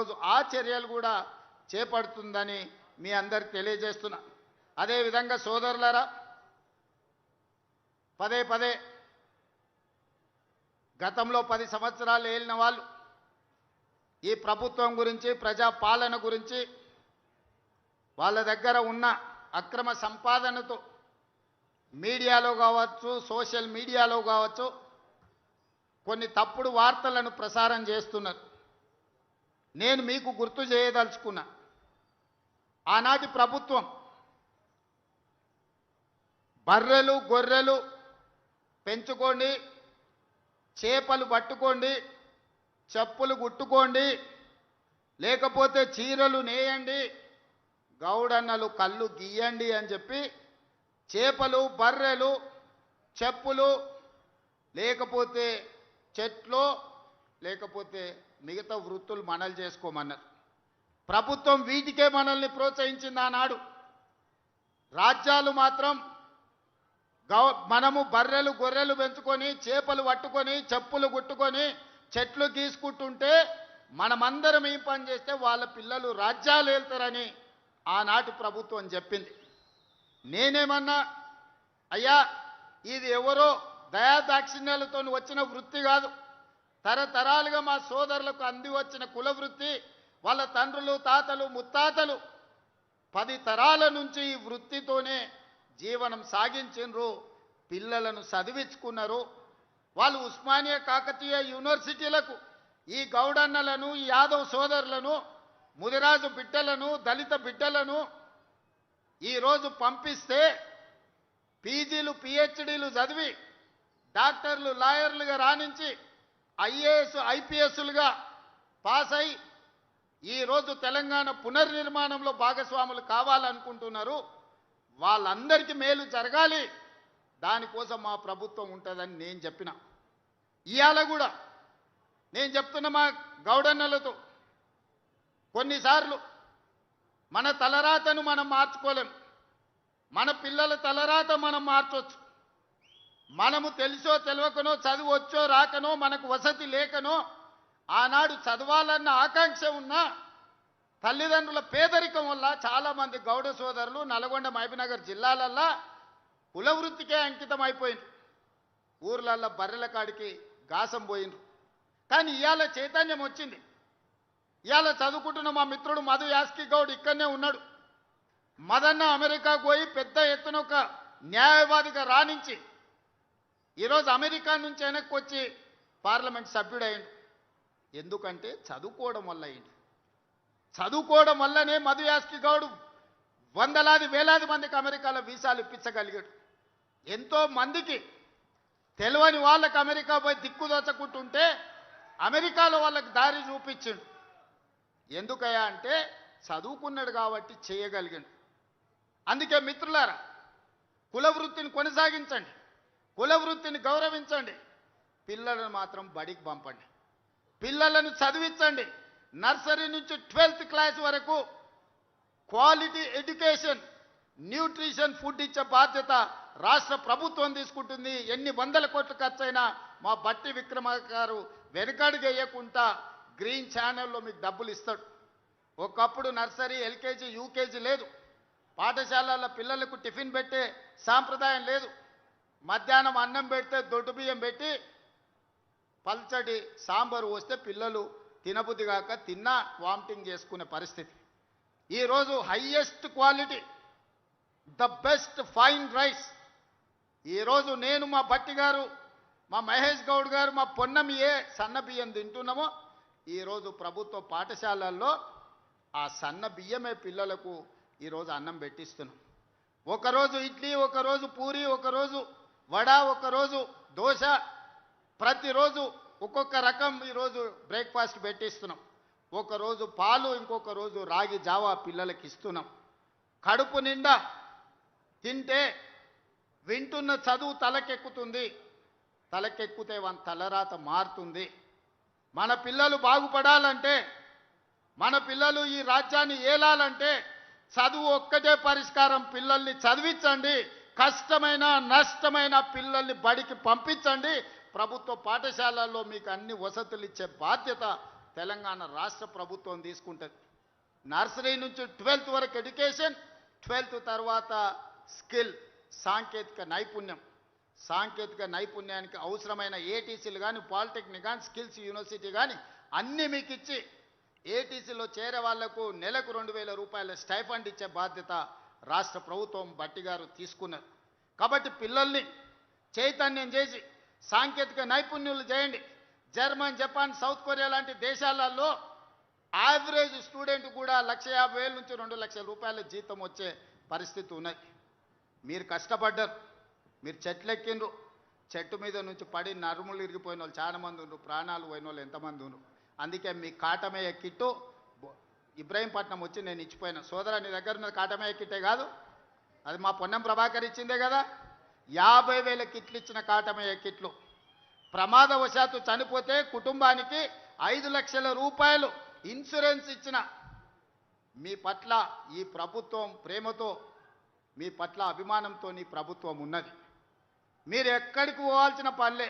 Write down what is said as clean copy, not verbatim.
ఈరోజు ఆ చర్యలు కూడా చేపడుతుందని మీ అందరికి తెలియజేస్తున్నా. అదేవిధంగా సోదరులారా, పదే పదే గతంలో 10 సంవత్సరాలు ఏలిన వాళ్ళు ఈ ప్రభుత్వం గురించి, ప్రజా పాలన గురించి, వాళ్ళ దగ్గర ఉన్న అక్రమ సంపాదనతో మీడియాలో కావచ్చు, సోషల్ మీడియాలో కావచ్చు, కొన్ని తప్పుడు వార్తలను ప్రసారం చేస్తున్నారు. నేను మీకు గుర్తు చేయదలుచుకున్నా, ఆనాటి ప్రభుత్వం బర్రెలు గొర్రెలు పెంచుకోండి, చేపలు పట్టుకోండి, చెప్పులు కుట్టుకోండి, లేకపోతే చీరలు నేయండి, గౌడన్నలు కళ్ళు గీయండి అని చెప్పి చేపలు, బర్రెలు, చెప్పులు, లేకపోతే చెట్లు, లేకపోతే మిగతా వృత్తులు మనలు చేసుకోమన్నారు. ప్రభుత్వం వీటికే మనల్ని ప్రోత్సహించింది ఆనాడు. రాజ్యాలు మాత్రం మనము బర్రెలు గొర్రెలు పెంచుకొని, చేపలు పట్టుకొని, చెప్పులు కుట్టుకొని, చెట్లు గీసుకుంటుంటే మనమందరం ఏం పని చేస్తే వాళ్ళ పిల్లలు రాజ్యాలు వెళ్తారని ఆనాటి ప్రభుత్వం చెప్పింది. నేనేమన్నా, అయ్యా ఇది ఎవరో దయాదాక్షిణ్యాలతో వచ్చిన వృత్తి కాదు, తరతరాలుగా మా సోదరులకు అంది వచ్చిన కుల వృత్తి. వాళ్ళ తండ్రులు, తాతలు, ముత్తాతలు 10 తరాల నుంచి ఈ వృత్తితోనే జీవనం సాగించిండ్రు, పిల్లలను చదివించుకున్నారు. వాళ్ళు ఉస్మానియా, కాకతీయ యూనివర్సిటీలకు ఈ గౌడన్నలను, ఈ యాదవ్ సోదరులను, ముదిరాజు బిడ్డలను, దళిత బిడ్డలను ఈరోజు పంపిస్తే పీజీలు, పిహెచ్డీలు చదివి డాక్టర్లు, లాయర్లుగా రాణించి ఐఏఎస్, ఐపీఎస్లుగా పాస్ అయి ఈరోజు తెలంగాణ పునర్నిర్మాణంలో భాగస్వాములు కావాలనుకుంటున్నారు. వాళ్ళందరికీ మేలు జరగాలి, దానికోసం మా ప్రభుత్వం ఉంటుందని నేను చెప్పిన. ఇవాళ కూడా నేను చెప్తున్న మా గౌడన్నలతో, కొన్నిసార్లు మన తలరాతను మనం మార్చుకోలేం, మన పిల్లల తలరాత మనం మార్చవచ్చు. మనము తెలుసో తెలియకనో, చదువు వచ్చో రాకనో, మనకు వసతి లేకనో, ఆనాడు చదవాలన్న ఆకాంక్ష ఉన్నా తల్లిదండ్రుల పేదరికం వల్ల చాలామంది గౌడ సోదరులు నల్గొండ, మహబూబ్నగర్ జిల్లాలల్లో కులవృత్తికే అంకితం అయిపోయింది. ఊర్లల్లో బర్రెల కాడికి గాసం పోయినరు. కానీ ఇవాళ చైతన్యం వచ్చింది. ఇవాళ చదువుకుంటున్న మా మిత్రుడు మధు యాస్కి గౌడ్ ఇక్కడనే ఉన్నాడు. మదన్న అమెరికాకు పోయి పెద్ద ఎత్తున ఒక న్యాయవాదిగా రాణించి ఈరోజు అమెరికా నుంచి వెనక్కి వచ్చి పార్లమెంట్ సభ్యుడయ్యిండు. ఎందుకంటే చదువుకోవడం వల్ల అయింది. చదువుకోవడం వల్లనే మధు యాస్కి గౌడ్ వందలాది వేలాది మందికి అమెరికాలో వీసాలు ఇప్పించగలిగాడు. ఎంతో మందికి తెలియని వాళ్ళకి అమెరికా పోయి దిక్కుదోచకుంటుంటే అమెరికాలో వాళ్ళకి దారి చూపించిండు. ఎందుకయ్యా అంటే చదువుకున్నాడు కాబట్టి చేయగలిగాడు. అందుకే మిత్రులారా, కుల వృత్తిని కొనసాగించండి, కుల వృత్తిని గౌరవించండి, పిల్లలను మాత్రం బడికి పంపండి, పిల్లలను చదివించండి. నర్సరీ నుంచి 12th క్లాస్ వరకు క్వాలిటీ ఎడ్యుకేషన్, న్యూట్రిషన్ ఫుడ్ ఇచ్చే బాధ్యత రాష్ట్ర ప్రభుత్వం తీసుకుంటుంది. ఎన్ని వందల కోట్ల ఖర్చైనా మా బట్టి విక్రమార్క గారు వెనకడుగు వేయకుండా గ్రీన్ ఛానల్లో మీకు డబ్బులు ఇస్తాడు. ఒకప్పుడు నర్సరీ, ఎల్కేజీ, యూకేజీ లేదు. పాఠశాలల్లో పిల్లలకు టిఫిన్ పెట్టే సాంప్రదాయం లేదు. మధ్యాహ్నం అన్నం పెడితే దొడ్డు బియ్యం పెట్టి పల్చడి సాంబారు వస్తే పిల్లలు తినబుద్ధి కాక తిన్నా వామిటింగ్ చేసుకునే పరిస్థితి. ఈరోజు highest quality, the best fine rice ఈరోజు నేను, మా భట్టి గారు, మా మహేష్ గౌడ్ గారు, మా పొన్నం ఏ సన్న బియ్యం తింటున్నామో ఈరోజు ప్రభుత్వ పాఠశాలల్లో ఆ సన్న బియ్యమే పిల్లలకు ఈరోజు అన్నం పెట్టిస్తున్నాం. ఒకరోజు ఇడ్లీ, ఒకరోజు పూరి, ఒకరోజు వడ, ఒకరోజు దోశ, ప్రతిరోజు ఒక్కొక్క రకం ఈరోజు బ్రేక్ఫాస్ట్ పెట్టిస్తున్నాం. ఒకరోజు పాలు, ఇంకొక రోజు రాగి జావా పిల్లలకి ఇస్తున్నాం. కడుపు నిండా తింటే వింటున్న చదువు తలకెక్కుతుంది, తలకెక్కితే వాళ్ళ తలరాత మారుతుంది. మన పిల్లలు బాగుపడాలంటే, మన పిల్లలు ఈ రాజ్యాన్ని ఏలాలంటే చదువు ఒక్కటే పరిష్కారం. పిల్లల్ని చదివించండి, కష్టమైన నష్టమైన పిల్లల్ని బడికి పంపించండి. ప్రభుత్వ పాఠశాలల్లో మీకు అన్ని వసతులు ఇచ్చే బాధ్యత తెలంగాణ రాష్ట్ర ప్రభుత్వం తీసుకుంటుంది. నర్సరీ నుంచి 12th వరకు ఎడ్యుకేషన్, 12th తర్వాత స్కిల్ సాంకేతిక నైపుణ్యానికి అవసరమైన ఏటీసీలు కానీ, పాలిటెక్నిక్ కానీ, స్కిల్స్ యూనివర్సిటీ కానీ అన్నీ మీకు ఇచ్చి ఏటీసీలో చేరే వాళ్లకు నెలకు 2,000 రూపాయల స్టైఫండ్ ఇచ్చే బాధ్యత రాష్ట్ర ప్రభుత్వం భట్టి గారు తీసుకున్నారు. కాబట్టి పిల్లల్ని చైతన్యం చేసి సాంకేతిక నైపుణ్యులు చేయండి. జర్మన్, జపాన్, సౌత్ కొరియా లాంటి దేశాలలో యావరేజ్ స్టూడెంట్ కూడా 1,50,000 నుంచి 2,00,000 రూపాయల జీతం వచ్చే పరిస్థితి ఉన్నది. మీరు కష్టపడ్డారు, మీరు చెట్లెక్కిండ్రు, చెట్టు మీద నుంచి పడి నరుములు ఇరిగిపోయిన వాళ్ళు చాలా మంది ఉన్నారు, ప్రాణాలు పోయిన వాళ్ళు ఎంతమంది ఉన్నారు. అందుకే మీ కాటమయ్య కిట్టు ఇబ్రాహీంపట్నం వచ్చి నేను ఇచ్చిపోయినా. సోదరా, నీ దగ్గర ఉన్న కాటమయ్య కిట్టే కాదు, అది మా పొన్నం ప్రభాకర్ ఇచ్చిందే కదా. 50,000 కిట్లు ఇచ్చిన కాటమయ్య కిట్లు. ప్రమాదవశాత్తు చనిపోతే కుటుంబానికి 5 లక్షల రూపాయలు ఇన్సూరెన్స్ ఇచ్చిన మీ పట్ల ఈ ప్రభుత్వం ప్రేమతో, మీ పట్ల అభిమానంతో ఈ ప్రభుత్వం ఉన్నది. మీరు ఎక్కడికి పోవాల్సిన పనిలే.